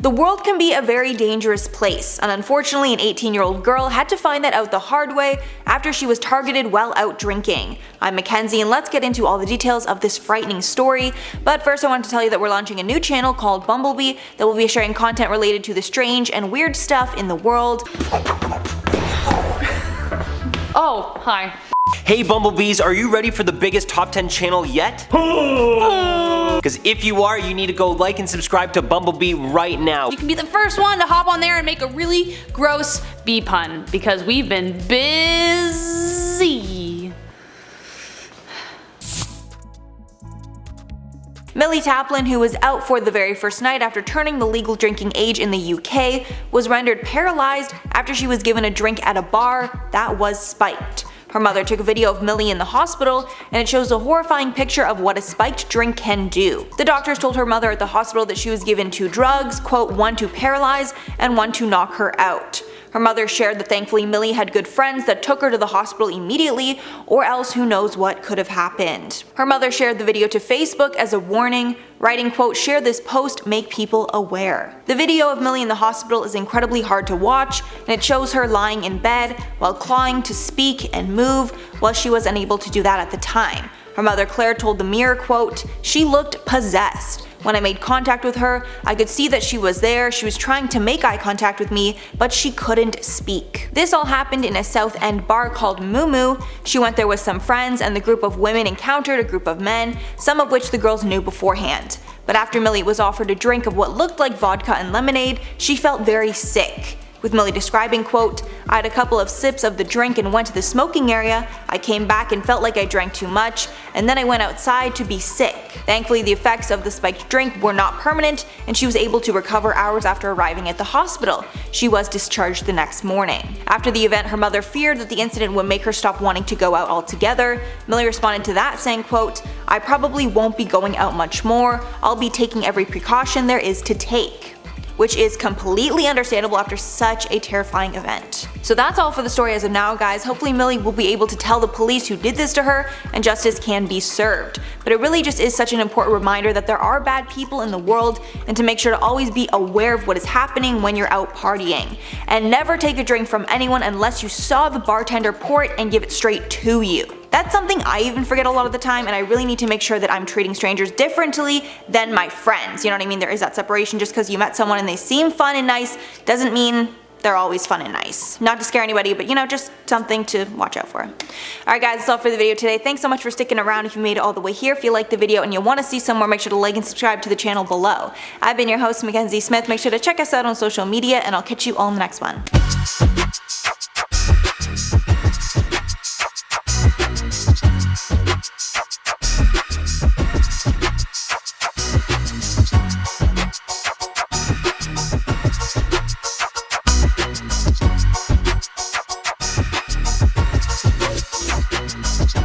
The world can be a very dangerous place, and unfortunately an 18-year-old girl had to find that out the hard way after she was targeted while out drinking. I'm Mackenzie, and let's get into all the details of this frightening story, but first I want to tell you that we're launching a new channel called Bumblebee that will be sharing content related to the strange and weird stuff in the world. Oh, hi. Hey Bumblebees, are you ready for the biggest top 10 channel yet? Because if you are, you need to go like and subscribe to Bumblebee right now. You can be the first one to hop on there and make a really gross bee pun, because we've been busy. Millie Taplin, who was out for the very first night after turning the legal drinking age in the UK, was rendered paralyzed after she was given a drink at a bar that was spiked. Her mother took a video of Millie in the hospital, and it shows a horrifying picture of what a spiked drink can do. The doctors told her mother at the hospital that she was given 2 drugs, quote, one to paralyze and one to knock her out. Her mother shared that thankfully Millie had good friends that took her to the hospital immediately, or else who knows what could have happened. Her mother shared the video to Facebook as a warning, writing, quote, share this post, make people aware. The video of Millie in the hospital is incredibly hard to watch, and it shows her lying in bed while clawing to speak and move while she was unable to do that at the time. Her mother Claire told the Mirror, quote, she looked possessed. When I made contact with her, I could see that she was there, she was trying to make eye contact with me, but she couldn't speak. This all happened in a South End bar called Moo Moo. She went there with some friends, and the group of women encountered a group of men, some of which the girls knew beforehand. But after Millie was offered a drink of what looked like vodka and lemonade, she felt very sick. With Millie describing, quote, I had a couple of sips of the drink and went to the smoking area, I came back and felt like I drank too much, and then I went outside to be sick. Thankfully the effects of the spiked drink were not permanent, and she was able to recover hours after arriving at the hospital. She was discharged the next morning. After the event, her mother feared that the incident would make her stop wanting to go out altogether. Millie responded to that saying, quote, I probably won't be going out much more, I'll be taking every precaution there is to take. Which is completely understandable after such a terrifying event. So that's all for the story as of now, guys. Hopefully Millie will be able to tell the police who did this to her and justice can be served. But it really just is such an important reminder that there are bad people in the world, and to make sure to always be aware of what is happening when you're out partying. And never take a drink from anyone unless you saw the bartender pour it and give it straight to you. That's something I even forget a lot of the time, and I really need to make sure that I'm treating strangers differently than my friends. You know what I mean? There is that separation. Just because you met someone and they seem fun and nice doesn't mean they're always fun and nice. Not to scare anybody, but you know, just something to watch out for. Alright guys, that's all for the video today. Thanks so much for sticking around if you made it all the way here. If you liked the video and you want to see some more, make sure to like and subscribe to the channel below. I've been your host, Mackenzie Smith. Make sure to check us out on social media, and I'll catch you all in the next one.